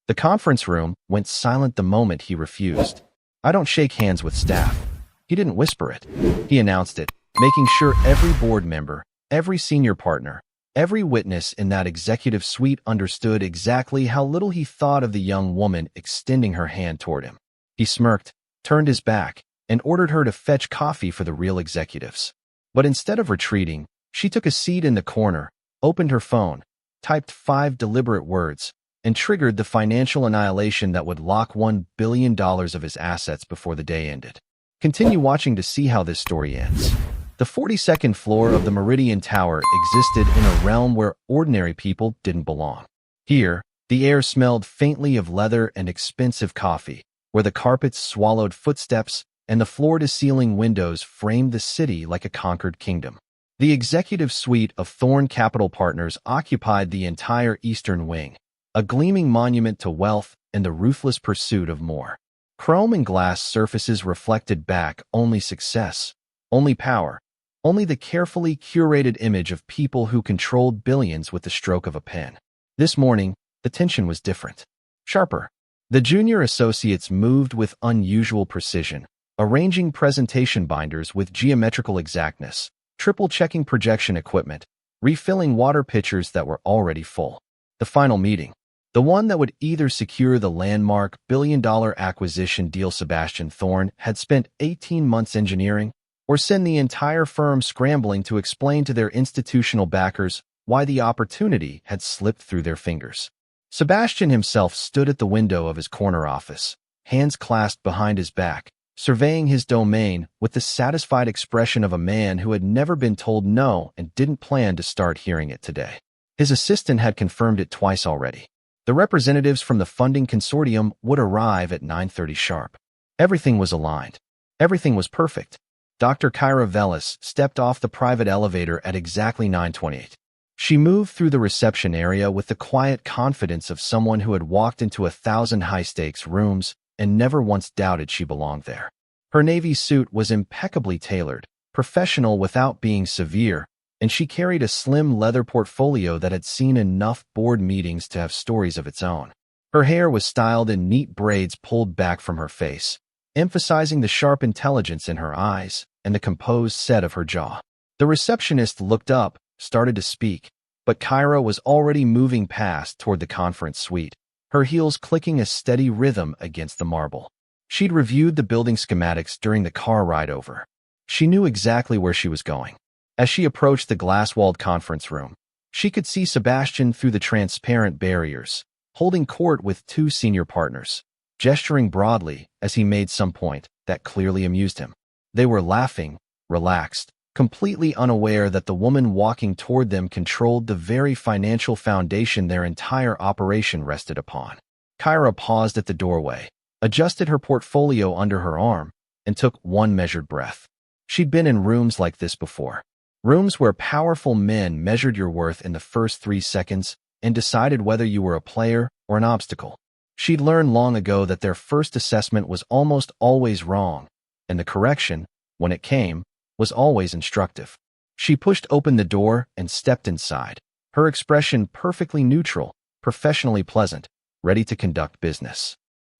The conference room went silent the moment he refused. "I don't shake hands with staff." He didn't whisper it. He announced it, making sure every board member, every senior partner, every witness in that executive suite understood exactly how little he thought of the young woman extending her hand toward him. He smirked, turned his back, and ordered her to fetch coffee for the real executives. But instead of retreating, she took a seat in the corner, opened her phone, typed 5 deliberate words, and triggered the financial annihilation that would lock $1 billion of his assets before the day ended. Continue watching to see how this story ends. The 42nd floor of the Meridian Tower existed in a realm where ordinary people didn't belong. Here, the air smelled faintly of leather and expensive coffee, where the carpets swallowed footsteps and the floor-to-ceiling windows framed the city like a conquered kingdom. The executive suite of Thorn Capital Partners occupied the entire eastern wing, a gleaming monument to wealth and the ruthless pursuit of more. Chrome and glass surfaces reflected back only success, only power, only the carefully curated image of people who controlled billions with the stroke of a pen. This morning, the tension was different. Sharper. The junior associates moved with unusual precision, arranging presentation binders with geometrical exactness, triple-checking projection equipment, refilling water pitchers that were already full. The final meeting, the one that would either secure the landmark billion-dollar acquisition deal Sebastian Thorn had spent 18 months engineering, or send the entire firm scrambling to explain to their institutional backers why the opportunity had slipped through their fingers. Sebastian himself stood at the window of his corner office, hands clasped behind his back, surveying his domain with the satisfied expression of a man who had never been told no and didn't plan to start hearing it today. His assistant had confirmed it twice already. The representatives from the funding consortium would arrive at 9:30 sharp. Everything was aligned. Everything was perfect. Dr. Kyra Velis stepped off the private elevator at exactly 9:28. She moved through the reception area with the quiet confidence of someone who had walked into 1,000 high-stakes rooms and never once doubted she belonged there. Her navy suit was impeccably tailored, professional without being severe, and she carried a slim leather portfolio that had seen enough board meetings to have stories of its own. Her hair was styled in neat braids pulled back from her face, emphasizing the sharp intelligence in her eyes and the composed set of her jaw. The receptionist looked up, started to speak, but Kyra was already moving past toward the conference suite, her heels clicking a steady rhythm against the marble. She'd reviewed the building schematics during the car ride over. She knew exactly where she was going. As she approached the glass-walled conference room, she could see Sebastian through the transparent barriers, holding court with 2 senior partners, gesturing broadly as he made some point that clearly amused him. They were laughing, relaxed, completely unaware that the woman walking toward them controlled the very financial foundation their entire operation rested upon. Kyra paused at the doorway, adjusted her portfolio under her arm, and took one measured breath. She'd been in rooms like this before. Rooms where powerful men measured your worth in the first 3 seconds and decided whether you were a player or an obstacle. She'd learned long ago that their first assessment was almost always wrong, and the correction, when it came, was always instructive. She pushed open the door and stepped inside, her expression perfectly neutral, professionally pleasant, ready to conduct business.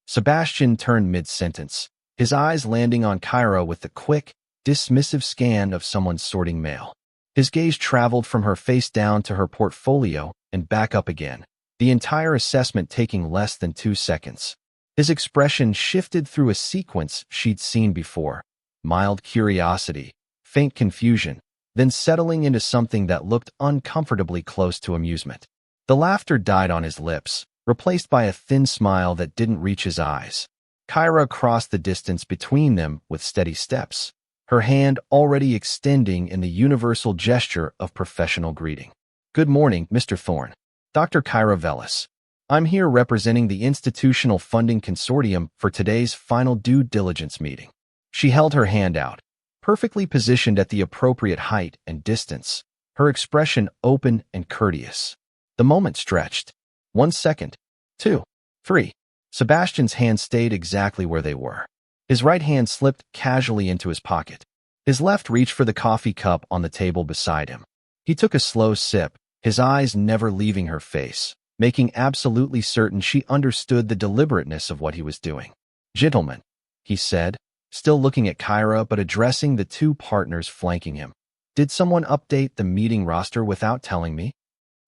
Sebastian turned mid-sentence, his eyes landing on Kyra with the quick, dismissive scan of someone sorting mail. His gaze traveled from her face down to her portfolio and back up again, the entire assessment taking less than 2 seconds. His expression shifted through a sequence she'd seen before, mild curiosity, faint confusion, then settling into something that looked uncomfortably close to amusement. The laughter died on his lips, replaced by a thin smile that didn't reach his eyes. Kyra crossed the distance between them with steady steps, her hand already extending in the universal gesture of professional greeting. "Good morning, Mr. Thorn. Dr. Kyra Velis. I'm here representing the Institutional Funding Consortium for today's final due diligence meeting." She held her hand out, perfectly positioned at the appropriate height and distance, her expression open and courteous. The moment stretched. 1 second. 2. 3. Sebastian's hands stayed exactly where they were. His right hand slipped casually into his pocket. His left reached for the coffee cup on the table beside him. He took a slow sip, his eyes never leaving her face, making absolutely certain she understood the deliberateness of what he was doing. "Gentlemen," he said, still looking at Kyra but addressing the two partners flanking him. "Did someone update the meeting roster without telling me?"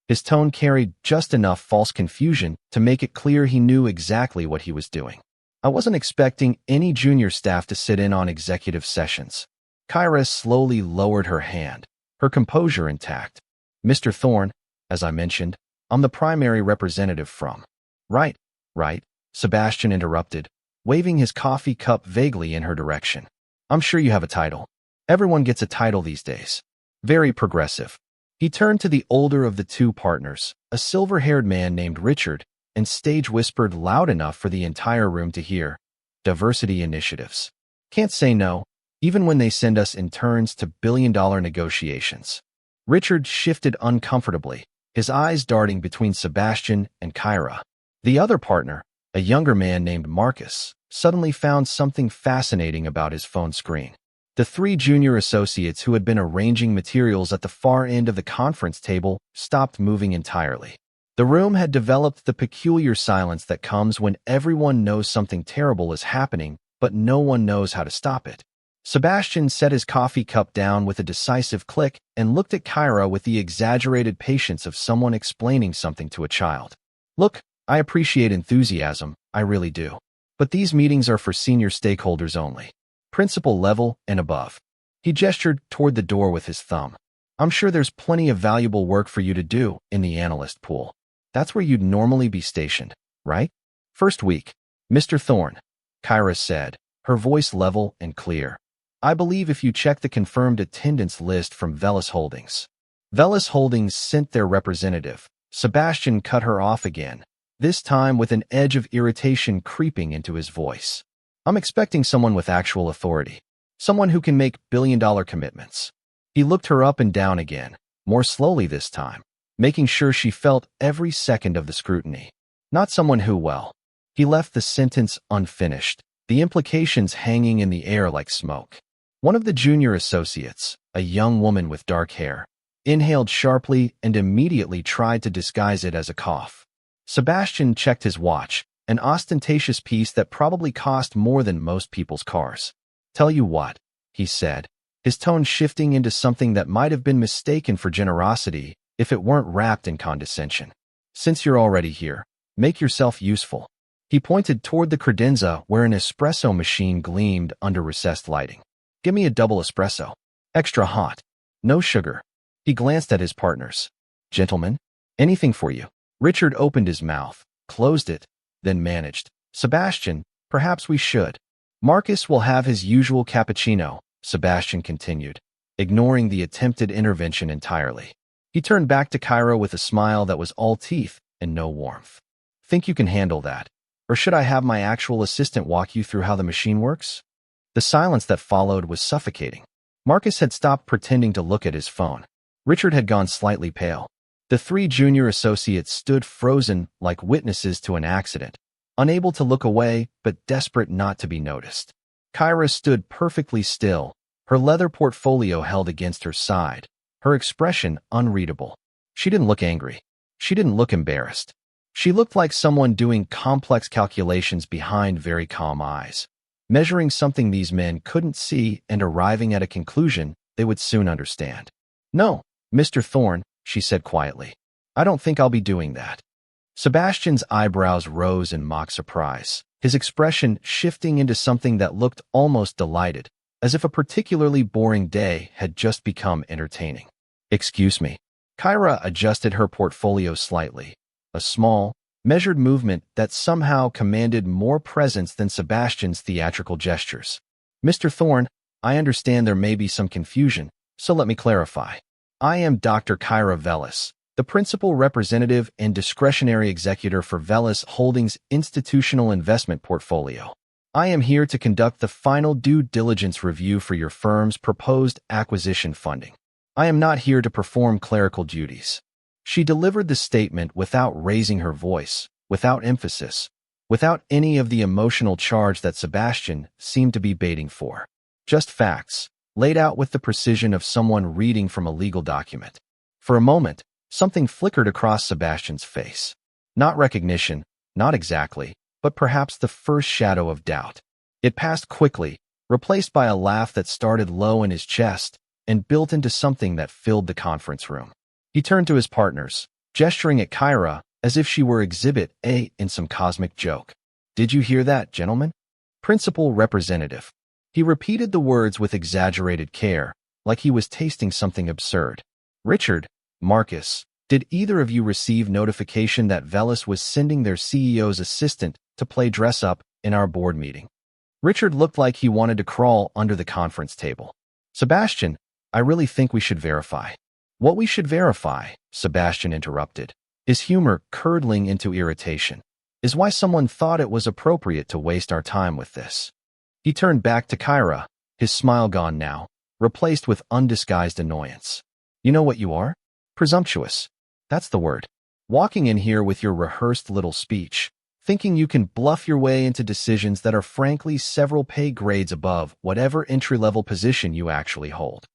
His tone carried just enough false confusion to make it clear he knew exactly what he was doing. "I wasn't expecting any junior staff to sit in on executive sessions." Kyra slowly lowered her hand, her composure intact. "Mr. Thorne, as I mentioned, I'm the primary representative from—" Right, Sebastian interrupted, waving his coffee cup vaguely in her direction. "I'm sure you have a title. Everyone gets a title these days. Very progressive." He turned to the older of the two partners, a silver-haired man named Richard, and stage whispered loud enough for the entire room to hear, "Diversity initiatives. Can't say no, even when they send us interns to billion-dollar negotiations." Richard shifted uncomfortably, his eyes darting between Sebastian and Kyra. The other partner, a younger man named Marcus, suddenly found something fascinating about his phone screen. The three junior associates who had been arranging materials at the far end of the conference table stopped moving entirely. The room had developed the peculiar silence that comes when everyone knows something terrible is happening, but no one knows how to stop it. Sebastian set his coffee cup down with a decisive click and looked at Kyra with the exaggerated patience of someone explaining something to a child. "Look, I appreciate enthusiasm, I really do. But these meetings are for senior stakeholders only. Principal level and above." He gestured toward the door with his thumb. "I'm sure there's plenty of valuable work for you to do in the analyst pool. That's where you'd normally be stationed, right?" "First week, Mr. Thorne," Kyra said, her voice level and clear. "I believe if you check the confirmed attendance list from Velis Holdings." Velis Holdings sent their representative. Sebastian cut her off again, this time with an edge of irritation creeping into his voice. "I'm expecting someone with actual authority. Someone who can make billion-dollar commitments." He looked her up and down again, more slowly this time, making sure she felt every second of the scrutiny. "Not someone who, well." He left the sentence unfinished, the implications hanging in the air like smoke. One of the junior associates, a young woman with dark hair, inhaled sharply and immediately tried to disguise it as a cough. Sebastian checked his watch, an ostentatious piece that probably cost more than most people's cars. "Tell you what," he said, his tone shifting into something that might have been mistaken for generosity if it weren't wrapped in condescension. "Since you're already here, make yourself useful." He pointed toward the credenza where an espresso machine gleamed under recessed lighting. "Give me a double espresso. Extra hot. No sugar." He glanced at his partners. "Gentlemen, anything for you." Richard opened his mouth, closed it, then managed. "Sebastian, perhaps we should." "Marcus will have his usual cappuccino," Sebastian continued, ignoring the attempted intervention entirely. He turned back to Kyra with a smile that was all teeth and no warmth. "Think you can handle that? Or should I have my actual assistant walk you through how the machine works?" The silence that followed was suffocating. Marcus had stopped pretending to look at his phone. Richard had gone slightly pale. The three junior associates stood frozen like witnesses to an accident, unable to look away but desperate not to be noticed. Kyra stood perfectly still, her leather portfolio held against her side, her expression unreadable. She didn't look angry. She didn't look embarrassed. She looked like someone doing complex calculations behind very calm eyes, measuring something these men couldn't see and arriving at a conclusion they would soon understand. "No, Mr. Thorne," she said quietly. "I don't think I'll be doing that." Sebastian's eyebrows rose in mock surprise, his expression shifting into something that looked almost delighted, as if a particularly boring day had just become entertaining. "Excuse me." Kyra adjusted her portfolio slightly, a small, measured movement that somehow commanded more presence than Sebastian's theatrical gestures. "Mr. Thorne, I understand there may be some confusion, so let me clarify. I am Dr. Kyra Velis, the principal representative and discretionary executor for Velis Holdings' institutional investment portfolio. I am here to conduct the final due diligence review for your firm's proposed acquisition funding. I am not here to perform clerical duties." She delivered the statement without raising her voice, without emphasis, without any of the emotional charge that Sebastian seemed to be baiting for. Just facts, laid out with the precision of someone reading from a legal document. For a moment, something flickered across Sebastian's face. Not recognition, not exactly, but perhaps the first shadow of doubt. It passed quickly, replaced by a laugh that started low in his chest and built into something that filled the conference room. He turned to his partners, gesturing at Kyra as if she were Exhibit A in some cosmic joke. "Did you hear that, gentlemen? Principal representative." He repeated the words with exaggerated care, like he was tasting something absurd. "Richard, Marcus, did either of you receive notification that Velis was sending their CEO's assistant to play dress-up in our board meeting?" Richard looked like he wanted to crawl under the conference table. "Sebastian, I really think we should verify." "What we should verify," Sebastian interrupted, his humor curdling into irritation, "is why someone thought it was appropriate to waste our time with this." He turned back to Kyra, his smile gone now, replaced with undisguised annoyance. "You know what you are? Presumptuous. That's the word. Walking in here with your rehearsed little speech, thinking you can bluff your way into decisions that are frankly several pay grades above whatever entry-level position you actually hold."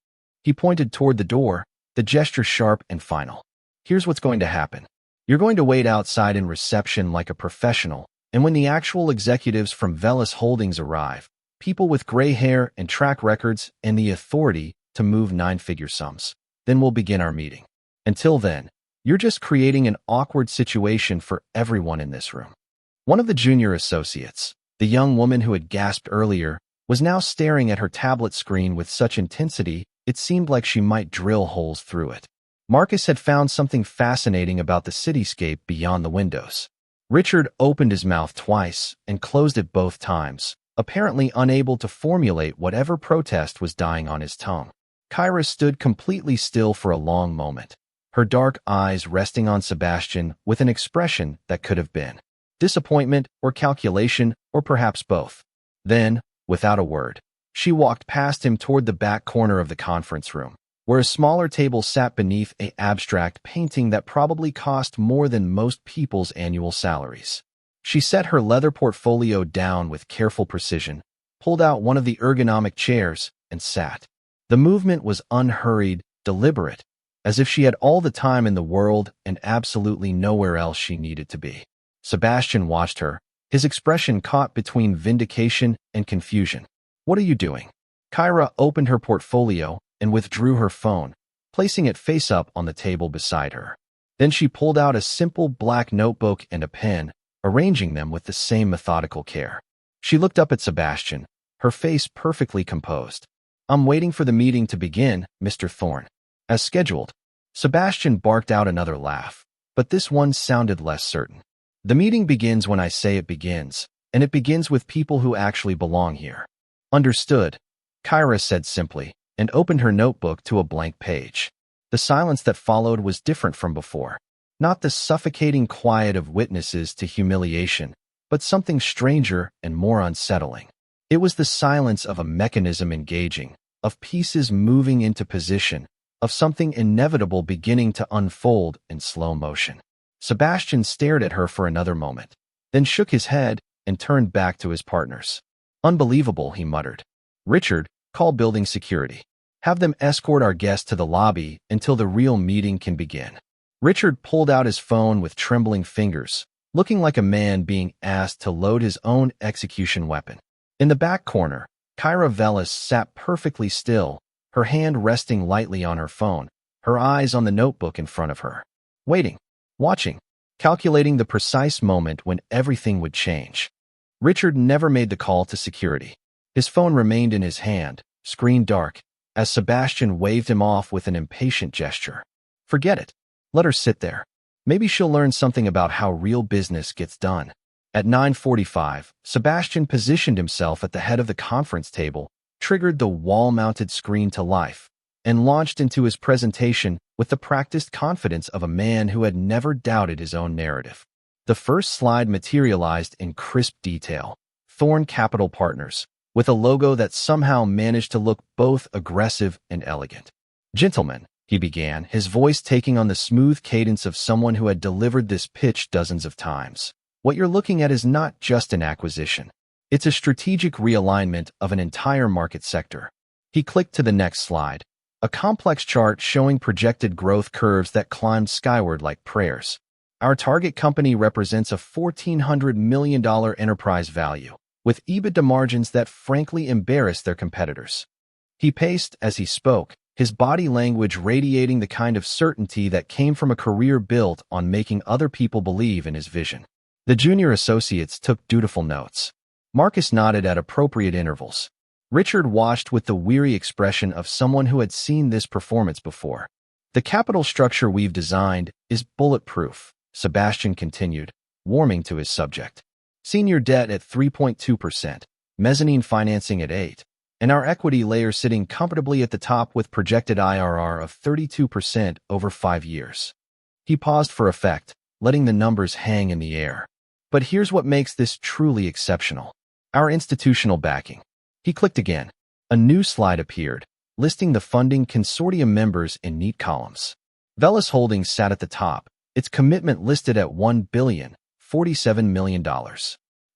He pointed toward the door, the gesture sharp and final. "Here's what's going to happen. You're going to wait outside in reception like a professional, and when the actual executives from Velis Holdings arrive, people with gray hair and track records and the authority to move nine-figure sums, then we'll begin our meeting. Until then, you're just creating an awkward situation for everyone in this room." One of the junior associates, the young woman who had gasped earlier, was now staring at her tablet screen with such intensity it seemed like she might drill holes through it. Marcus had found something fascinating about the cityscape beyond the windows. Richard opened his mouth twice and closed it both times, apparently unable to formulate whatever protest was dying on his tongue. Kyra stood completely still for a long moment, her dark eyes resting on Sebastian with an expression that could have been disappointment or calculation or perhaps both. Then, without a word, she walked past him toward the back corner of the conference room, where a smaller table sat beneath an abstract painting that probably cost more than most people's annual salaries. She set her leather portfolio down with careful precision, pulled out one of the ergonomic chairs, and sat. The movement was unhurried, deliberate, as if she had all the time in the world and absolutely nowhere else she needed to be. Sebastian watched her, his expression caught between vindication and confusion. "What are you doing?" Kyra opened her portfolio and withdrew her phone, placing it face up on the table beside her. Then she pulled out a simple black notebook and a pen, arranging them with the same methodical care. She looked up at Sebastian, her face perfectly composed. "I'm waiting for the meeting to begin, Mr. Thorne." "As scheduled." Sebastian barked out another laugh, but this one sounded less certain. "The meeting begins when I say it begins, and it begins with people who actually belong here." "Understood," Kyra said simply, and opened her notebook to a blank page. The silence that followed was different from before. Not the suffocating quiet of witnesses to humiliation, but something stranger and more unsettling. It was the silence of a mechanism engaging, of pieces moving into position, of something inevitable beginning to unfold in slow motion. Sebastian stared at her for another moment, then shook his head and turned back to his partners. "Unbelievable," he muttered. "Richard, call building security. Have them escort our guest to the lobby until the real meeting can begin." Richard pulled out his phone with trembling fingers, looking like a man being asked to load his own execution weapon. In the back corner, Kyra Velis sat perfectly still, her hand resting lightly on her phone, her eyes on the notebook in front of her. Waiting, watching, calculating the precise moment when everything would change. Richard never made the call to security. His phone remained in his hand, screen dark, as Sebastian waved him off with an impatient gesture. "Forget it. Let her sit there. Maybe she'll learn something about how real business gets done." At 9:45, Sebastian positioned himself at the head of the conference table, triggered the wall-mounted screen to life, and launched into his presentation with the practiced confidence of a man who had never doubted his own narrative. The first slide materialized in crisp detail: Thorne Capital Partners, with a logo that somehow managed to look both aggressive and elegant. "Gentlemen," he began, his voice taking on the smooth cadence of someone who had delivered this pitch dozens of times. "What you're looking at is not just an acquisition. It's a strategic realignment of an entire market sector." He clicked to the next slide, a complex chart showing projected growth curves that climbed skyward like prayers. Our target company represents a $1,400 million enterprise value, with EBITDA margins that frankly embarrass their competitors. He paced as he spoke, his body language radiating the kind of certainty that came from a career built on making other people believe in his vision. The junior associates took dutiful notes. Marcus nodded at appropriate intervals. Richard watched with the weary expression of someone who had seen this performance before. The capital structure we've designed is bulletproof, Sebastian continued, warming to his subject. Senior debt at 3.2%, mezzanine financing at 8%, and our equity layer sitting comfortably at the top with projected IRR of 32% over 5 years. He paused for effect, letting the numbers hang in the air. But here's what makes this truly exceptional. Our institutional backing. He clicked again. A new slide appeared, listing the funding consortium members in neat columns. Velis Holdings sat at the top, its commitment listed at $1,047 million.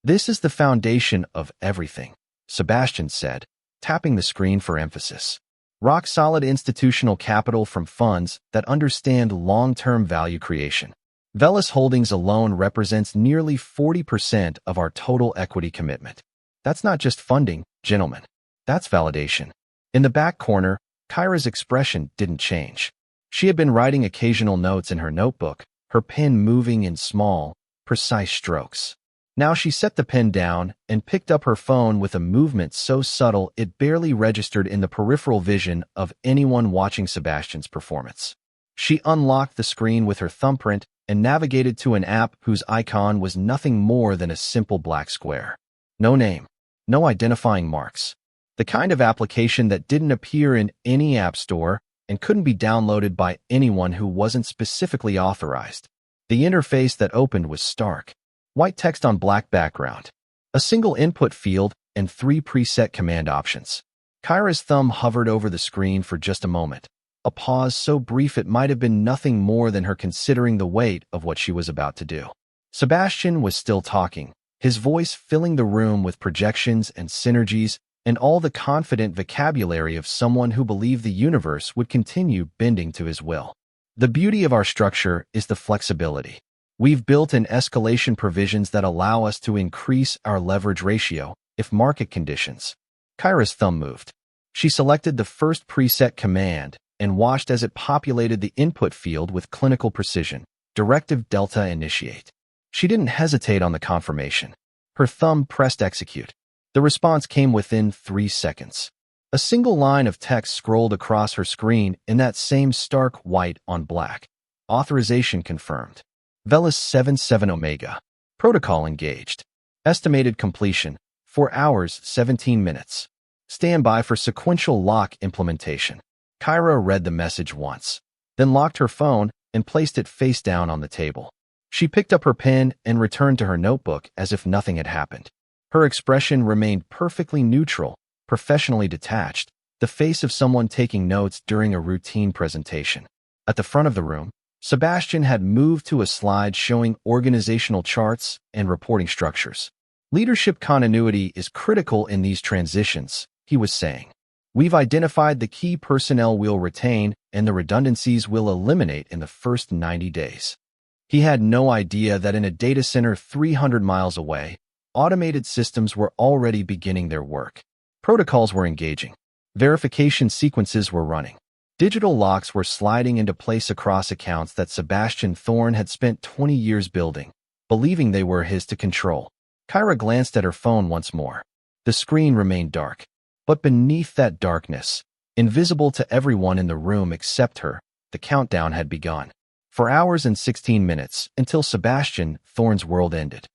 This is the foundation of everything, Sebastian said, tapping the screen for emphasis. Rock-solid institutional capital from funds that understand long-term value creation. Velis Holdings alone represents nearly 40% of our total equity commitment. That's not just funding, gentlemen. That's validation. In the back corner, Kyra's expression didn't change. She had been writing occasional notes in her notebook, her pen moving in small, precise strokes. Now she set the pen down and picked up her phone with a movement so subtle it barely registered in the peripheral vision of anyone watching Sebastian's performance. She unlocked the screen with her thumbprint and navigated to an app whose icon was nothing more than a simple black square. No name. No identifying marks. The kind of application that didn't appear in any app store and couldn't be downloaded by anyone who wasn't specifically authorized. The interface that opened was stark. White text on black background. A single input field and 3 preset command options. Kyra's thumb hovered over the screen for just a moment. A pause so brief it might have been nothing more than her considering the weight of what she was about to do. Sebastian was still talking, his voice filling the room with projections and synergies and all the confident vocabulary of someone who believed the universe would continue bending to his will. The beauty of our structure is the flexibility. We've built in escalation provisions that allow us to increase our leverage ratio if market conditions. Kyra's thumb moved. She selected the first preset command and watched as it populated the input field with clinical precision. Directive Delta Initiate. She didn't hesitate on the confirmation. Her thumb pressed execute. The response came within 3 seconds. A single line of text scrolled across her screen in that same stark white on black. Authorization confirmed. Velis 77 Omega. Protocol engaged. Estimated completion, 4 hours, 17 minutes. Stand by for sequential lock implementation. Kyra read the message once, then locked her phone and placed it face down on the table. She picked up her pen and returned to her notebook as if nothing had happened. Her expression remained perfectly neutral, professionally detached, the face of someone taking notes during a routine presentation. At the front of the room, Sebastian had moved to a slide showing organizational charts and reporting structures. Leadership continuity is critical in these transitions, he was saying. We've identified the key personnel we'll retain and the redundancies we'll eliminate in the first 90 days. He had no idea that in a data center 300 miles away, automated systems were already beginning their work. Protocols were engaging. Verification sequences were running. Digital locks were sliding into place across accounts that Sebastian Thorne had spent 20 years building, believing they were his to control. Kyra glanced at her phone once more. The screen remained dark. But beneath that darkness, invisible to everyone in the room except her, the countdown had begun. 4 hours and 16 minutes until Sebastian Thorne's world ended.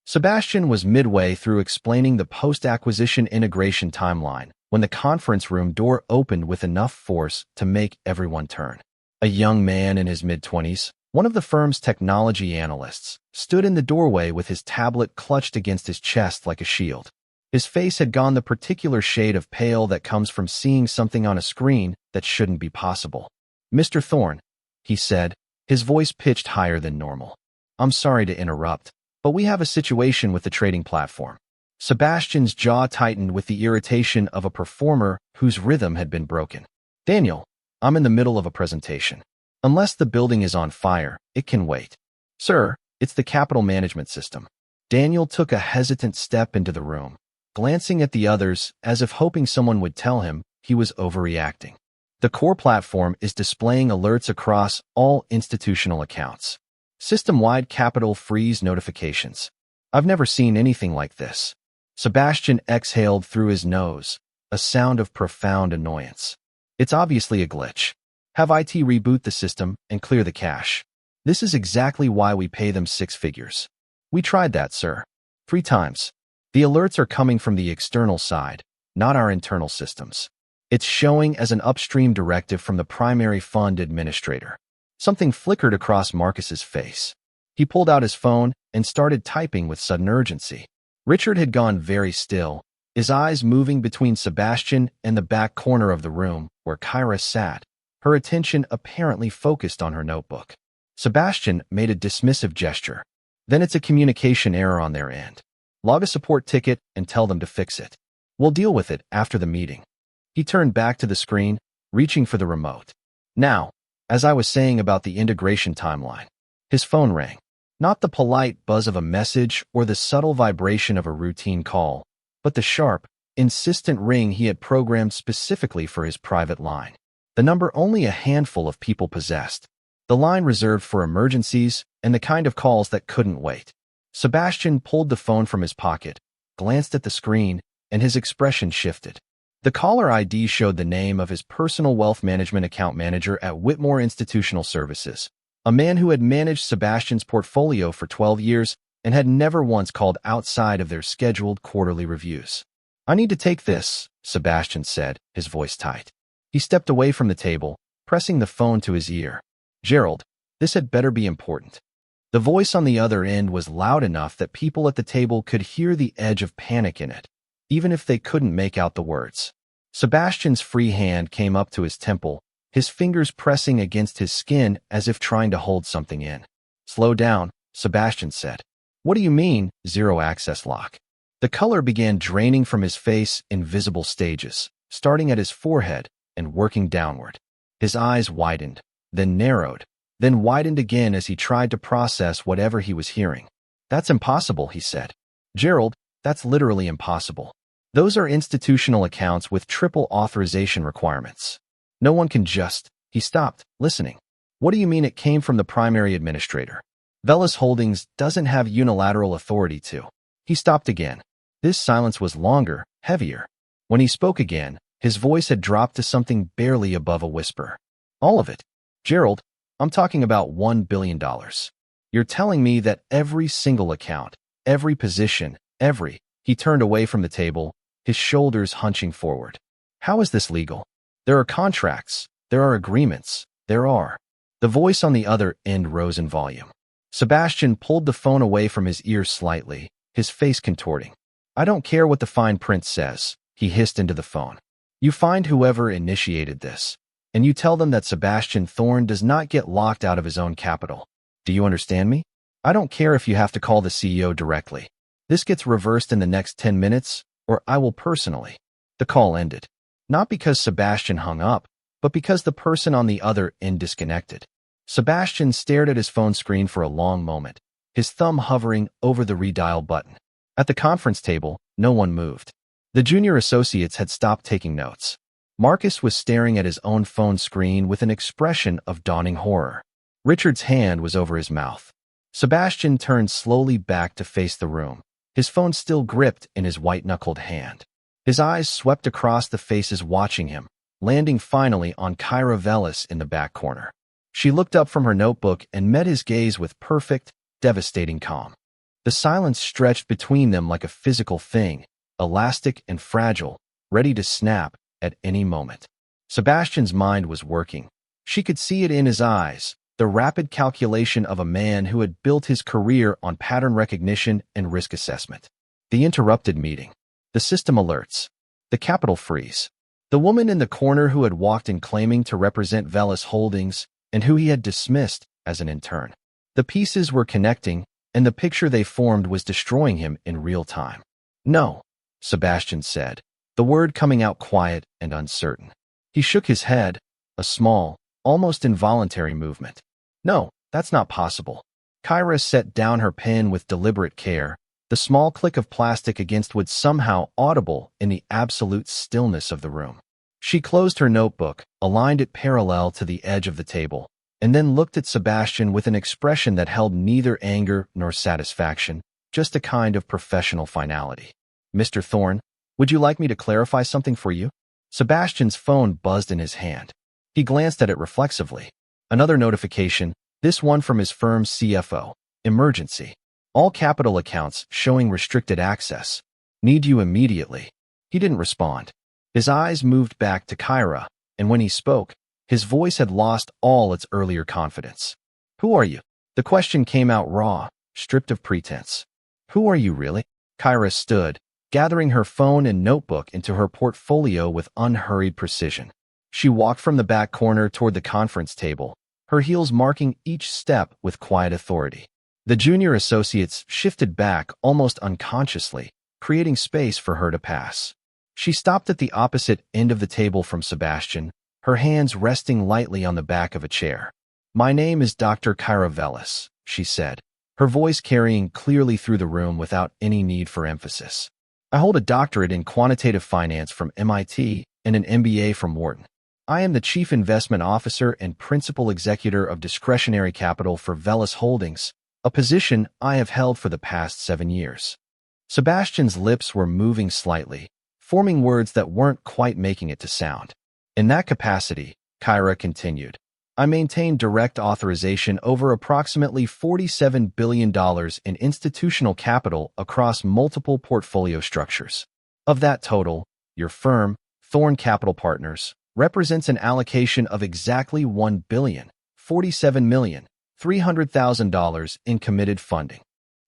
Sebastian was midway through explaining the post-acquisition integration timeline when the conference room door opened with enough force to make everyone turn. A young man in his mid-20s, one of the firm's technology analysts, stood in the doorway with his tablet clutched against his chest like a shield. His face had gone the particular shade of pale that comes from seeing something on a screen that shouldn't be possible. "Mr. Thorne," he said, his voice pitched higher than normal. "I'm sorry to interrupt, but we have a situation with the trading platform." Sebastian's jaw tightened with the irritation of a performer whose rhythm had been broken. "Daniel, I'm in the middle of a presentation. Unless the building is on fire, it can wait." Sir, it's the capital management system. Daniel took a hesitant step into the room, glancing at the others as if hoping someone would tell him he was overreacting. The core platform is displaying alerts across all institutional accounts. System-wide capital freeze notifications. I've never seen anything like this. Sebastian exhaled through his nose, a sound of profound annoyance. It's obviously a glitch. Have IT reboot the system and clear the cache. This is exactly why we pay them 6 figures. We tried that, sir. 3 times. The alerts are coming from the external side, not our internal systems. It's showing as an upstream directive from the primary fund administrator. Something flickered across Marcus's face. He pulled out his phone and started typing with sudden urgency. Richard had gone very still, his eyes moving between Sebastian and the back corner of the room where Kyra sat, her attention apparently focused on her notebook. Sebastian made a dismissive gesture. Then it's a communication error on their end. Log a support ticket and tell them to fix it. We'll deal with it after the meeting. He turned back to the screen, reaching for the remote. Now, as I was saying about the integration timeline, his phone rang. Not the polite buzz of a message or the subtle vibration of a routine call, but the sharp, insistent ring he had programmed specifically for his private line. The number only a handful of people possessed. The line reserved for emergencies and the kind of calls that couldn't wait. Sebastian pulled the phone from his pocket, glanced at the screen, and his expression shifted. The caller ID showed the name of his personal wealth management account manager at Whitmore Institutional Services, a man who had managed Sebastian's portfolio for 12 years and had never once called outside of their scheduled quarterly reviews. I need to take this, Sebastian said, his voice tight. He stepped away from the table, pressing the phone to his ear. Gerald, this had better be important. The voice on the other end was loud enough that people at the table could hear the edge of panic in it, even if they couldn't make out the words. Sebastian's free hand came up to his temple, his fingers pressing against his skin as if trying to hold something in. Slow down, Sebastian said. What do you mean, zero access lock? The color began draining from his face in visible stages, starting at his forehead and working downward. His eyes widened, then narrowed, then widened again as he tried to process whatever he was hearing. That's impossible, he said. Gerald, that's literally impossible. Those are institutional accounts with triple authorization requirements. No one can just... He stopped, listening. What do you mean it came from the primary administrator? Velis Holdings doesn't have unilateral authority to. He stopped again. This silence was longer, heavier. When he spoke again, his voice had dropped to something barely above a whisper. All of it. Gerald, I'm talking about $1 billion. You're telling me that every single account, every position, He turned away from the table, his shoulders hunching forward. How is this legal? There are contracts, there are agreements, there are. The voice on the other end rose in volume. Sebastian pulled the phone away from his ear slightly, his face contorting. I don't care what the fine print says, he hissed into the phone. You find whoever initiated this, and you tell them that Sebastian Thorne does not get locked out of his own capital. Do you understand me? I don't care if you have to call the CEO directly. This gets reversed in the next 10 minutes, or I will personally. The call ended. Not because Sebastian hung up, but because the person on the other end disconnected. Sebastian stared at his phone screen for a long moment, his thumb hovering over the redial button. At the conference table, no one moved. The junior associates had stopped taking notes. Marcus was staring at his own phone screen with an expression of dawning horror. Richard's hand was over his mouth. Sebastian turned slowly back to face the room, his phone still gripped in his white-knuckled hand. His eyes swept across the faces watching him, landing finally on Kyra Velis in the back corner. She looked up from her notebook and met his gaze with perfect, devastating calm. The silence stretched between them like a physical thing, elastic and fragile, ready to snap at any moment. Sebastian's mind was working. She could see it in his eyes, the rapid calculation of a man who had built his career on pattern recognition and risk assessment. The interrupted meeting. The system alerts. The capital freeze. The woman in the corner who had walked in claiming to represent Velis Holdings and who he had dismissed as an intern. The pieces were connecting, and the picture they formed was destroying him in real time. No, Sebastian said, the word coming out quiet and uncertain. He shook his head, a small, almost involuntary movement. No, that's not possible. Kyra set down her pen with deliberate care, the small click of plastic against wood somehow audible in the absolute stillness of the room. She closed her notebook, aligned it parallel to the edge of the table, and then looked at Sebastian with an expression that held neither anger nor satisfaction, just a kind of professional finality. "Mr. Thorne, would you like me to clarify something for you?" Sebastian's phone buzzed in his hand. He glanced at it reflexively. Another notification, this one from his firm's CFO. "Emergency. All capital accounts showing restricted access. Need you immediately." He didn't respond. His eyes moved back to Kyra, and when he spoke, his voice had lost all its earlier confidence. "Who are you?" The question came out raw, stripped of pretense. "Who are you really?" Kyra stood, gathering her phone and notebook into her portfolio with unhurried precision. She walked from the back corner toward the conference table, her heels marking each step with quiet authority. The junior associates shifted back almost unconsciously, creating space for her to pass. She stopped at the opposite end of the table from Sebastian, her hands resting lightly on the back of a chair. "My name is Dr. Kyra Velis," she said, her voice carrying clearly through the room without any need for emphasis. "I hold a doctorate in quantitative finance from MIT and an MBA from Wharton. I am the Chief Investment Officer and Principal Executor of Discretionary Capital for Velis Holdings, a position I have held for the past 7 years." Sebastian's lips were moving slightly, forming words that weren't quite making it to sound. "In that capacity," Kyra continued, "I maintain direct authorization over approximately $47 billion in institutional capital across multiple portfolio structures. Of that total, your firm, Thorne Capital Partners, represents an allocation of exactly $1,047,300,000 in committed funding."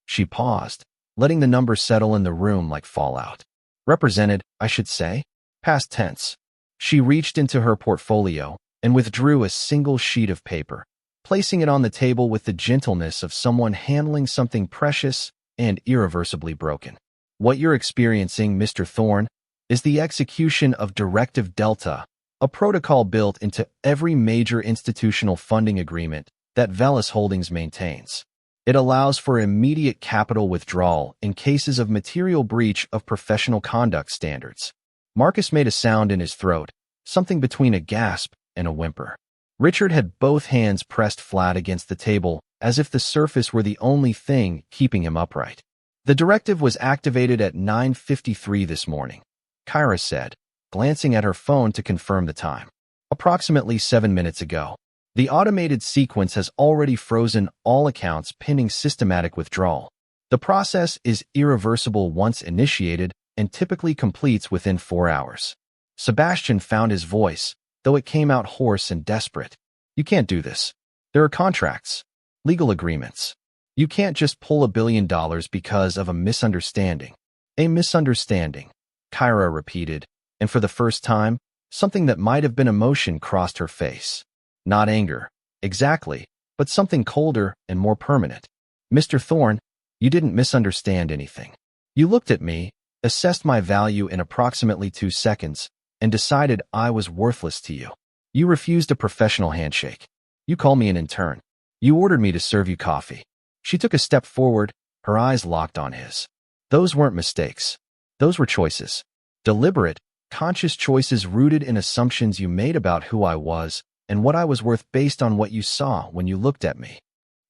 She paused, letting the number settle in the room like fallout. "Represented, I should say? Past tense." She reached into her portfolio and withdrew a single sheet of paper, placing it on the table with the gentleness of someone handling something precious and irreversibly broken. "What you're experiencing, Mr. Thorne, is the execution of Directive Delta, a protocol built into every major institutional funding agreement that Velis Holdings maintains. It allows for immediate capital withdrawal in cases of material breach of professional conduct standards." Marcus made a sound in his throat, something between a gasp and a whimper. Richard had both hands pressed flat against the table, as if the surface were the only thing keeping him upright. "The directive was activated at 9:53 this morning," Kyra said, glancing at her phone to confirm the time. "Approximately 7 minutes ago. The automated sequence has already frozen all accounts pending systematic withdrawal. The process is irreversible once initiated and typically completes within 4 hours." Sebastian found his voice, though it came out hoarse and desperate. "You can't do this. There are contracts, legal agreements. You can't just pull $1 billion because of a misunderstanding." "A misunderstanding," Kyra repeated, and for the first time, something that might have been emotion crossed her face. Not anger, exactly, but something colder and more permanent. "Mr. Thorne, you didn't misunderstand anything. You looked at me, assessed my value in approximately 2 seconds, and decided I was worthless to you. You refused a professional handshake. You called me an intern. You ordered me to serve you coffee." She took a step forward, her eyes locked on his. "Those weren't mistakes. Those were choices. Deliberate, conscious choices rooted in assumptions you made about who I was and what I was worth based on what you saw when you looked at me."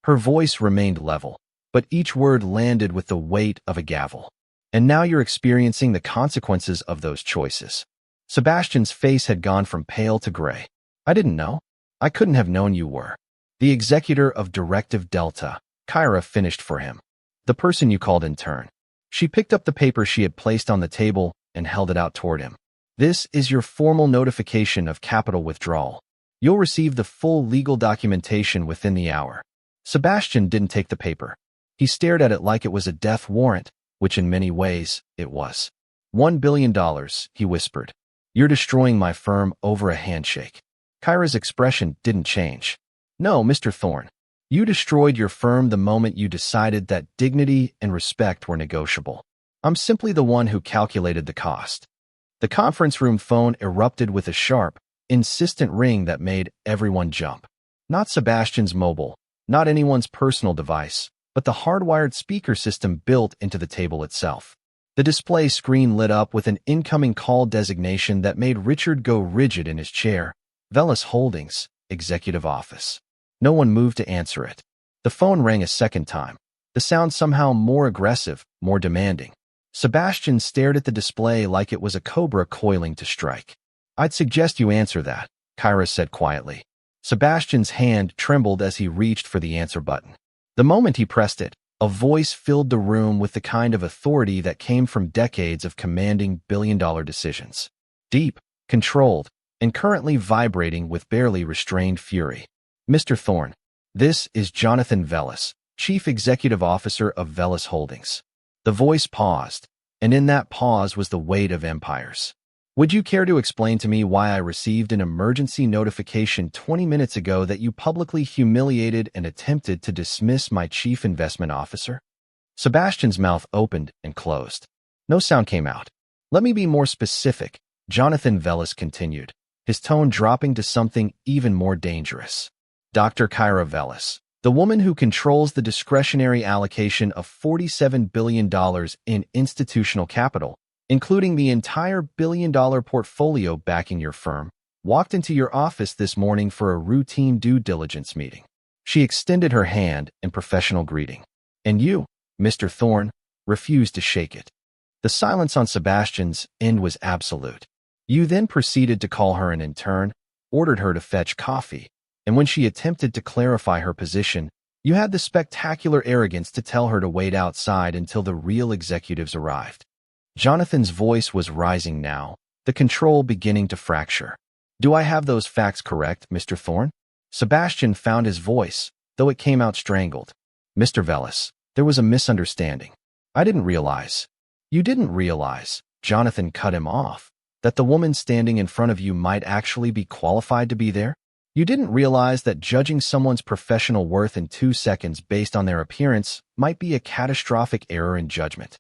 Her voice remained level, but each word landed with the weight of a gavel. "And now you're experiencing the consequences of those choices." Sebastian's face had gone from pale to gray. "I didn't know. I couldn't have known you were the executor of Directive Delta," Kyra finished for him. "The person you called intern." She picked up the paper she had placed on the table and held it out toward him. "This is your formal notification of capital withdrawal. You'll receive the full legal documentation within the hour." Sebastian didn't take the paper. He stared at it like it was a death warrant, which in many ways it was. $1 billion, he whispered. "You're destroying my firm over a handshake." Kyra's expression didn't change. "No, Mr. Thorne. You destroyed your firm the moment you decided that dignity and respect were negotiable. I'm simply the one who calculated the cost." The conference room phone erupted with a sharp, insistent ring that made everyone jump. Not Sebastian's mobile, Not anyone's personal device, but the hardwired speaker system built into the table itself. The display screen lit up with an incoming call designation that made Richard go rigid in his chair. Velis Holdings, Executive Office. No one moved to answer it. The phone rang a second time, the sound somehow more aggressive, more demanding. Sebastian stared at the display like it was a cobra coiling to strike. "I'd suggest you answer that," Kyra said quietly. Sebastian's hand trembled as he reached for the answer button. The moment he pressed it, a voice filled the room with the kind of authority that came from decades of commanding billion-dollar decisions. Deep, controlled, and currently vibrating with barely restrained fury. "Mr. Thorne, this is Jonathan Velis, Chief Executive Officer of Velis Holdings." The voice paused, and in that pause was the weight of empires. "Would you care to explain to me why I received an emergency notification 20 minutes ago that you publicly humiliated and attempted to dismiss my chief investment officer?" Sebastian's mouth opened and closed. No sound came out. "Let me be more specific," Jonathan Velis continued, his tone dropping to something even more dangerous. "Dr. Kyra Velis, the woman who controls the discretionary allocation of $47 billion in institutional capital, including the entire billion-dollar portfolio backing your firm, walked into your office this morning for a routine due diligence meeting." She extended her hand in professional greeting. "And you, Mr. Thorne, refused to shake it." The silence on Sebastian's end was absolute. "You then proceeded to call her an intern, ordered her to fetch coffee, and when she attempted to clarify her position, you had the spectacular arrogance to tell her to wait outside until the real executives arrived." Jonathan's voice was rising now, the control beginning to fracture. "Do I have those facts correct, Mr. Thorne?" Sebastian found his voice, though it came out strangled. "Mr. Velis, there was a misunderstanding. I didn't realize." "You didn't realize," Jonathan cut him off, "that the woman standing in front of you might actually be qualified to be there? You didn't realize that judging someone's professional worth in 2 seconds based on their appearance might be a catastrophic error in judgment."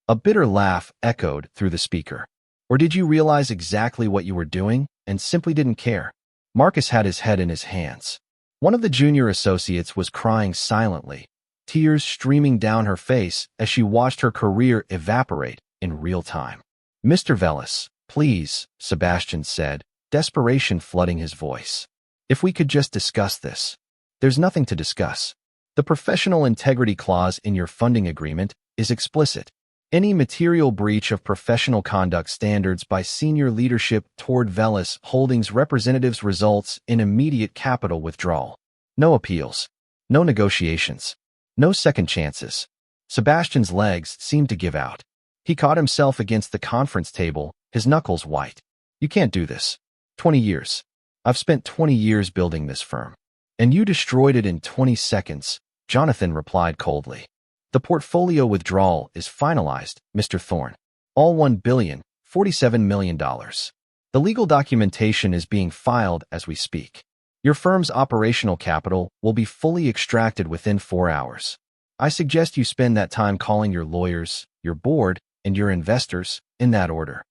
A bitter laugh echoed through the speaker. "Or did you realize exactly what you were doing and simply didn't care?" Marcus had his head in his hands. One of the junior associates was crying silently, tears streaming down her face as she watched her career evaporate in real time. "Mr. Velis, please," Sebastian said, desperation flooding his voice. "If we could just discuss this." "There's nothing to discuss. The professional integrity clause in your funding agreement is explicit. Any material breach of professional conduct standards by senior leadership toward Velis Holdings representatives results in immediate capital withdrawal. No appeals. No negotiations. No second chances." Sebastian's legs seemed to give out. He caught himself against the conference table, his knuckles white. "You can't do this. 20 years. I've spent 20 years building this firm. And you destroyed it in 20 seconds, Jonathan replied coldly. "The portfolio withdrawal is finalized, Mr. Thorne. All $1,047 million. The legal documentation is being filed as we speak. Your firm's operational capital will be fully extracted within 4 hours. I suggest you spend that time calling your lawyers, your board, and your investors, in that order."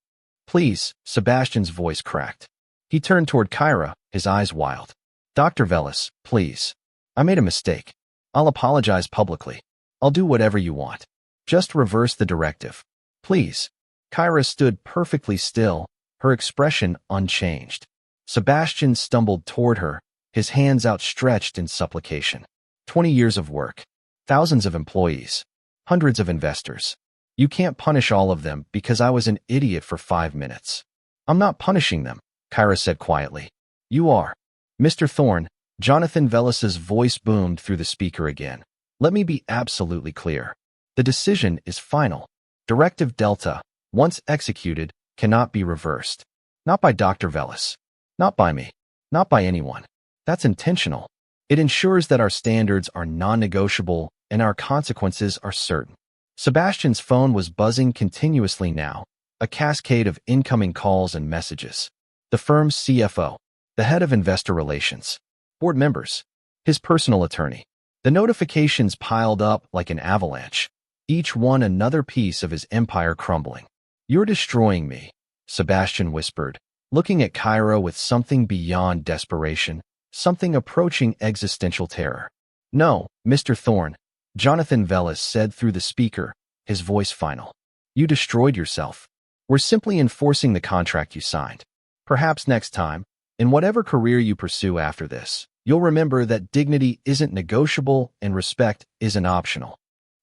"Please," Sebastian's voice cracked. He turned toward Kyra, his eyes wild. "Dr. Velis, please. I made a mistake. I'll apologize publicly. I'll do whatever you want. Just reverse the directive. Please." Kyra stood perfectly still, her expression unchanged. Sebastian stumbled toward her, his hands outstretched in supplication. 20 years of work. Thousands of employees. Hundreds of investors. You can't punish all of them because I was an idiot for 5 minutes. "I'm not punishing them," Kyra said quietly. "You are." "Mr. Thorne," Jonathan Velis's voice boomed through the speaker again. "Let me be absolutely clear. The decision is final. Directive Delta, once executed, cannot be reversed. Not by Dr. Velis. Not by me. Not by anyone. That's intentional. It ensures that our standards are non-negotiable and our consequences are certain." Sebastian's phone was buzzing continuously now, a cascade of incoming calls and messages. The firm's CFO, the head of investor relations, board members, his personal attorney. The notifications piled up like an avalanche, each one another piece of his empire crumbling. "You're destroying me," Sebastian whispered, looking at Kyra with something beyond desperation, something approaching existential terror. No, Mr. Thorne, Jonathan Velis said through the speaker, his voice final. You destroyed yourself. We're simply enforcing the contract you signed. Perhaps next time, in whatever career you pursue after this, you'll remember that dignity isn't negotiable and respect isn't optional.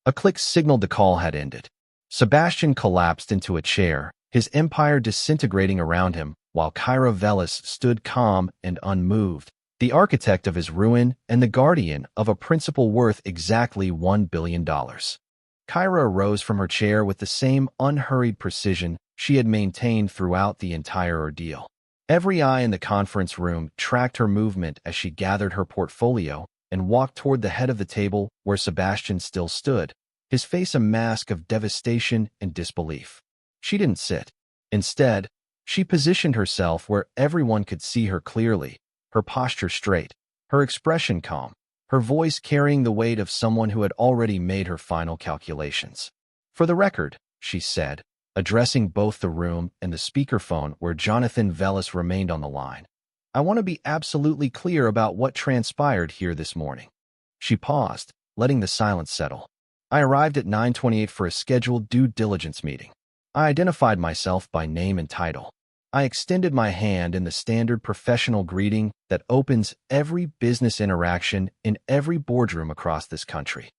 A click signaled the call had ended. Sebastian collapsed into a chair, his empire disintegrating around him, while Kyra Velis stood calm and unmoved, the architect of his ruin and the guardian of a principle worth exactly $1 billion. Kyra arose from her chair with the same unhurried precision she had maintained throughout the entire ordeal. Every eye in the conference room tracked her movement as she gathered her portfolio and walked toward the head of the table where Sebastian still stood, his face a mask of devastation and disbelief. She didn't sit. Instead, she positioned herself where everyone could see her clearly, her posture straight, her expression calm, her voice carrying the weight of someone who had already made her final calculations. For the record, she said, addressing both the room and the speakerphone where Jonathan Velis remained on the line. I want to be absolutely clear about what transpired here this morning. She paused, letting the silence settle. I arrived at 9:28 for a scheduled due diligence meeting. I identified myself by name and title. I extended my hand in the standard professional greeting that opens every business interaction in every boardroom across this country.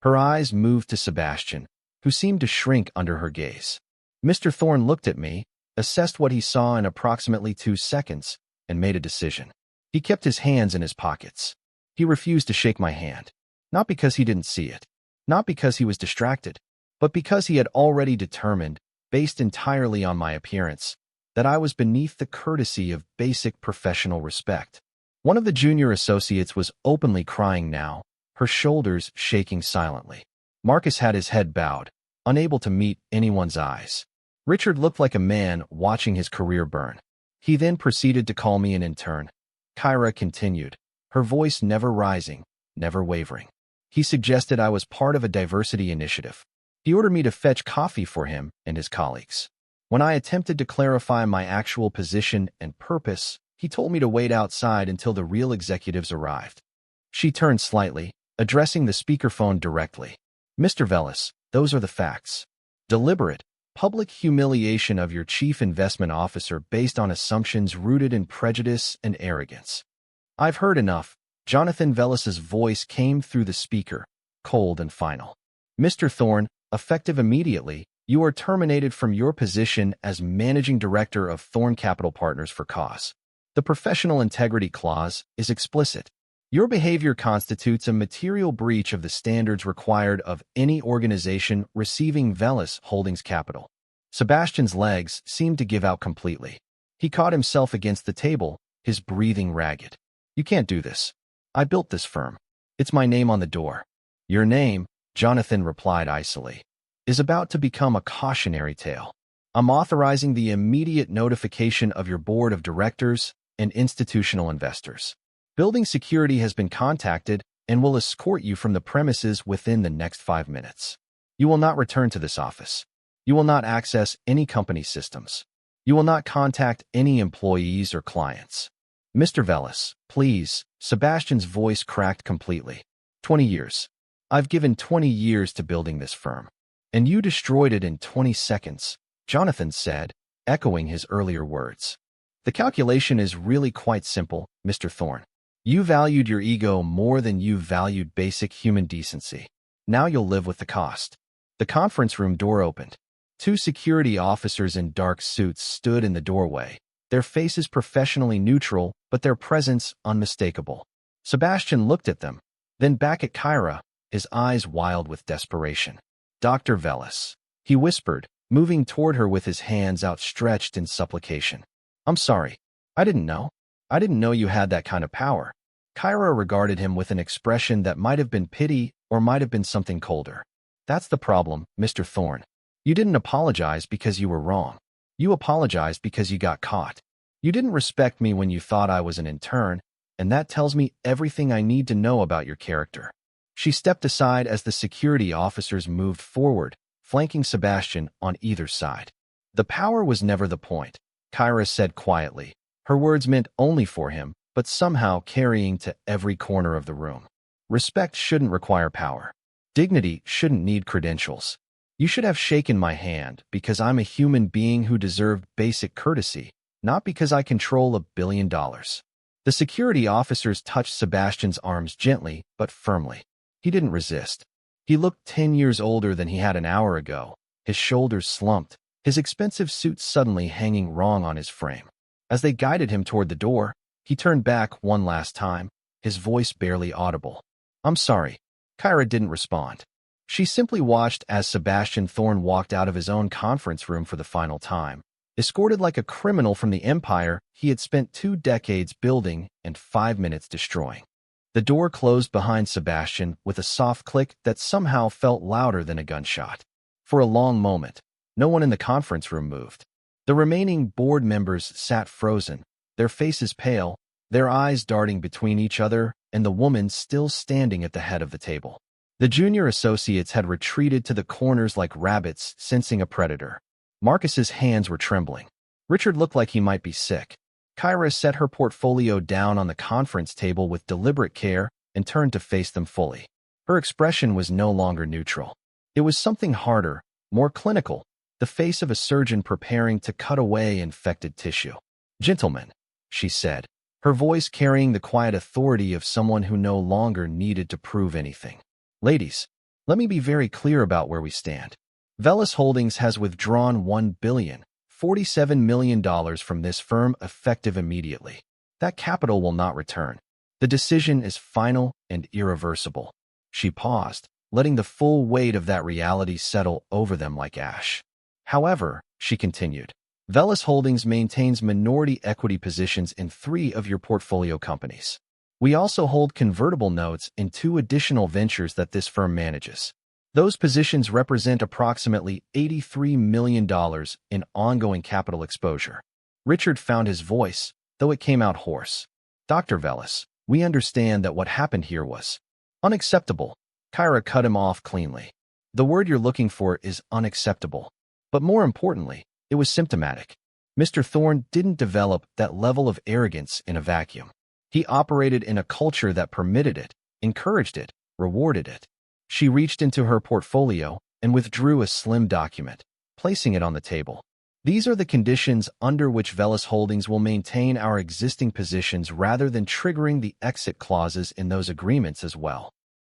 Her eyes moved to Sebastian, who seemed to shrink under her gaze. Mr. Thorne looked at me, assessed what he saw in approximately 2 seconds, and made a decision. He kept his hands in his pockets. He refused to shake my hand, not because he didn't see it, not because he was distracted, but because he had already determined, based entirely on my appearance, that I was beneath the courtesy of basic professional respect. One of the junior associates was openly crying now, her shoulders shaking silently. Marcus had his head bowed, unable to meet anyone's eyes. Richard looked like a man watching his career burn. He then proceeded to call me an intern. Kyra continued, her voice never rising, never wavering. He suggested I was part of a diversity initiative. He ordered me to fetch coffee for him and his colleagues. When I attempted to clarify my actual position and purpose, he told me to wait outside until the real executives arrived. She turned slightly, addressing the speakerphone directly. Mr. Velis, those are the facts. Deliberate, public humiliation of your chief investment officer based on assumptions rooted in prejudice and arrogance. I've heard enough. Jonathan Velis's voice came through the speaker, cold and final. Mr. Thorne, effective immediately, you are terminated from your position as managing director of Thorne Capital Partners for cause. The professional integrity clause is explicit. Your behavior constitutes a material breach of the standards required of any organization receiving Velis Holdings capital. Sebastian's legs seemed to give out completely. He caught himself against the table, his breathing ragged. You can't do this. I built this firm. It's my name on the door. Your name, Jonathan replied icily, is about to become a cautionary tale. I'm authorizing the immediate notification of your board of directors and institutional investors. Building security has been contacted and will escort you from the premises within the next 5 minutes. You will not return to this office. You will not access any company systems. You will not contact any employees or clients. Mr. Velis, please, Sebastian's voice cracked completely. 20 years. I've given 20 years to building this firm. And you destroyed it in 20 seconds, Jonathan said, echoing his earlier words. The calculation is really quite simple, Mr. Thorne. You valued your ego more than you valued basic human decency. Now you'll live with the cost. The conference room door opened. 2 security officers in dark suits stood in the doorway, their faces professionally neutral, but their presence unmistakable. Sebastian looked at them, then back at Kyra, his eyes wild with desperation. Dr. Velis, he whispered, moving toward her with his hands outstretched in supplication. I'm sorry. I didn't know. I didn't know you had that kind of power. Kyra regarded him with an expression that might have been pity or might have been something colder. That's the problem, Mr. Thorne. You didn't apologize because you were wrong. You apologized because you got caught. You didn't respect me when you thought I was an intern, and that tells me everything I need to know about your character. She stepped aside as the security officers moved forward, flanking Sebastian on either side. The power was never the point, Kyra said quietly, her words meant only for him, but somehow carrying to every corner of the room. Respect shouldn't require power. Dignity shouldn't need credentials. You should have shaken my hand because I'm a human being who deserved basic courtesy, not because I control $1 billion. The security officers touched Sebastian's arms gently but firmly. He didn't resist. He looked 10 years older than he had an hour ago, his shoulders slumped, his expensive suit suddenly hanging wrong on his frame. As they guided him toward the door, he turned back one last time, his voice barely audible. "I'm sorry." Kyra didn't respond. She simply watched as Sebastian Thorne walked out of his own conference room for the final time, escorted like a criminal from the empire he had spent 2 decades building and 5 minutes destroying. The door closed behind Sebastian with a soft click that somehow felt louder than a gunshot. For a long moment, no one in the conference room moved. The remaining board members sat frozen, their faces pale, their eyes darting between each other and the woman still standing at the head of the table. The junior associates had retreated to the corners like rabbits sensing a predator. Marcus's hands were trembling. Richard looked like he might be sick. Kyra set her portfolio down on the conference table with deliberate care and turned to face them fully. Her expression was no longer neutral. It was something harder, more clinical, the face of a surgeon preparing to cut away infected tissue. "Gentlemen," she said, her voice carrying the quiet authority of someone who no longer needed to prove anything. "Ladies, let me be very clear about where we stand. Velis Holdings has withdrawn $1,047 million from this firm effective immediately. That capital will not return. The decision is final and irreversible." She paused, letting the full weight of that reality settle over them like ash. "However," she continued, "Velis Holdings maintains minority equity positions in 3 of your portfolio companies. We also hold convertible notes in 2 additional ventures that this firm manages. Those positions represent approximately $83 million in ongoing capital exposure." Richard found his voice, though it came out hoarse. "Dr. Velis, we understand that what happened here was unacceptable." Kyra cut him off cleanly. "The word you're looking for is unacceptable. But more importantly, it was symptomatic. Mr. Thorne didn't develop that level of arrogance in a vacuum. He operated in a culture that permitted it, encouraged it, rewarded it." She reached into her portfolio and withdrew a slim document, placing it on the table. "These are the conditions under which Velis Holdings will maintain our existing positions rather than triggering the exit clauses in those agreements as well."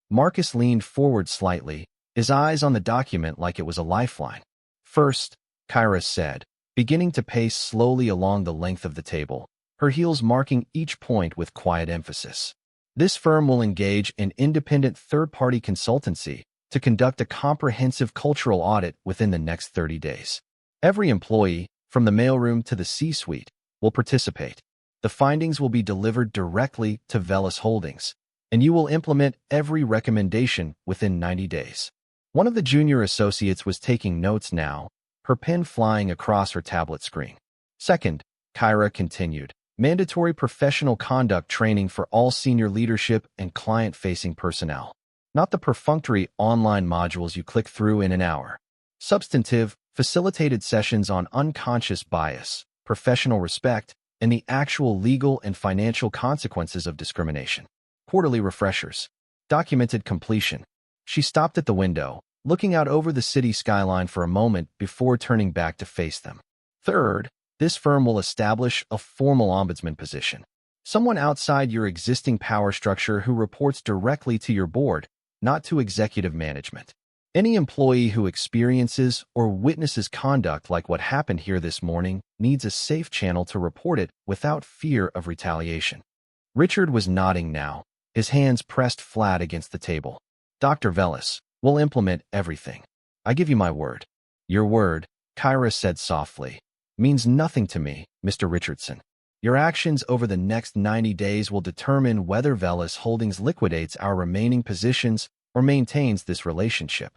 Marcus leaned forward slightly, his eyes on the document like it was a lifeline. "First," Kyra said, beginning to pace slowly along the length of the table, her heels marking each point with quiet emphasis. "This firm will engage an independent third-party consultancy to conduct a comprehensive cultural audit within the next 30 days. Every employee, from the mailroom to the C-suite, will participate. The findings will be delivered directly to Velis Holdings, and you will implement every recommendation within 90 days." One of the junior associates was taking notes now, her pen flying across her tablet screen. "Second," Kyra continued, "mandatory professional conduct training for all senior leadership and client-facing personnel. Not the perfunctory online modules you click through in an hour. Substantive, facilitated sessions on unconscious bias, professional respect, and the actual legal and financial consequences of discrimination. Quarterly refreshers. Documented completion." She stopped at the window, looking out over the city skyline for a moment before turning back to face them. "Third, this firm will establish a formal ombudsman position. Someone outside your existing power structure who reports directly to your board, not to executive management. Any employee who experiences or witnesses conduct like what happened here this morning needs a safe channel to report it without fear of retaliation." Richard was nodding now, his hands pressed flat against the table. "Dr. Velis, we'll implement everything. I give you my word." "Your word," Kyra said softly, "means nothing to me, Mr. Richardson. Your actions over the next 90 days will determine whether Velis Holdings liquidates our remaining positions or maintains this relationship."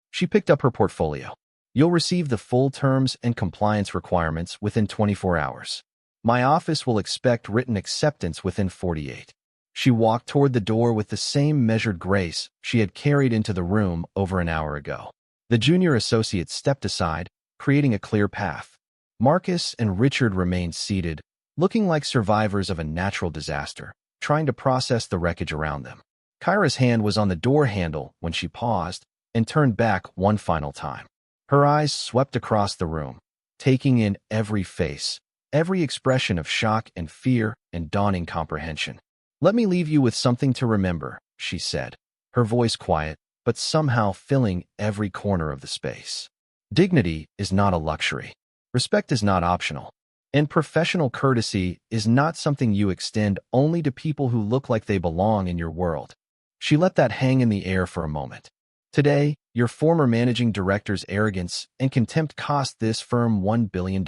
She picked up her portfolio. "You'll receive the full terms and compliance requirements within 24 hours. My office will expect written acceptance within 48. She walked toward the door with the same measured grace she had carried into the room over an hour ago. The junior associate stepped aside, creating a clear path. Marcus and Richard remained seated, looking like survivors of a natural disaster, trying to process the wreckage around them. Kyra's hand was on the door handle when she paused and turned back one final time. Her eyes swept across the room, taking in every face, every expression of shock and fear and dawning comprehension. "Let me leave you with something to remember," she said, her voice quiet, but somehow filling every corner of the space. "Dignity is not a luxury. Respect is not optional. And professional courtesy is not something you extend only to people who look like they belong in your world." She let that hang in the air for a moment. "Today, your former managing director's arrogance and contempt cost this firm $1 billion.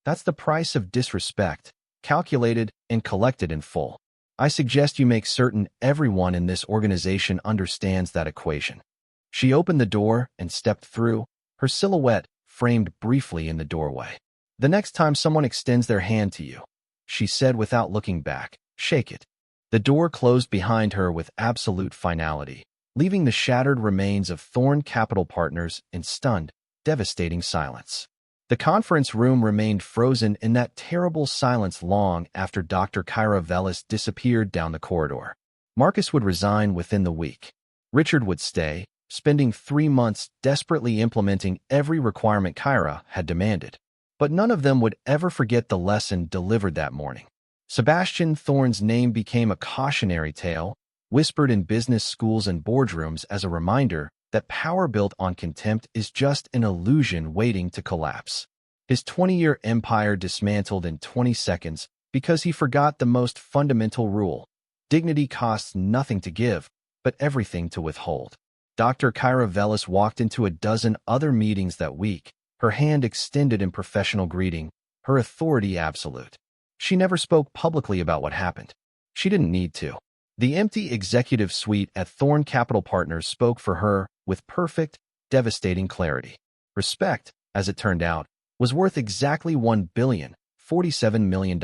That's the price of disrespect, calculated and collected in full. I suggest you make certain everyone in this organization understands that equation." She opened the door and stepped through, her silhouette framed briefly in the doorway. "The next time someone extends their hand to you," she said without looking back, "shake it." The door closed behind her with absolute finality, leaving the shattered remains of Thorn Capital Partners in stunned, devastating silence. The conference room remained frozen in that terrible silence long after Dr. Kyra Velis disappeared down the corridor. Marcus would resign within the week. Richard would stay, spending 3 months desperately implementing every requirement Kyra had demanded. But none of them would ever forget the lesson delivered that morning. Sebastian Thorne's name became a cautionary tale, whispered in business schools and boardrooms as a reminder that power built on contempt is just an illusion waiting to collapse. His 20-year empire dismantled in 20 seconds because he forgot the most fundamental rule: dignity costs nothing to give, but everything to withhold. Dr. Kyra Velis walked into a dozen other meetings that week, her hand extended in professional greeting, her authority absolute. She never spoke publicly about what happened. She didn't need to. The empty executive suite at Thorn Capital Partners spoke for her with perfect, devastating clarity. Respect, as it turned out, was worth exactly $1,047 million.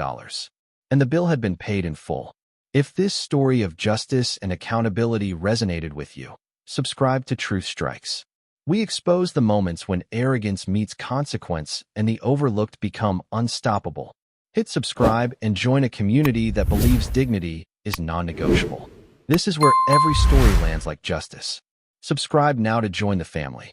And the bill had been paid in full. If this story of justice and accountability resonated with you, subscribe to Truth Strikes. We expose the moments when arrogance meets consequence and the overlooked become unstoppable. Hit subscribe and join a community that believes dignity is non-negotiable. This is where every story lands like justice. Subscribe now to join the family.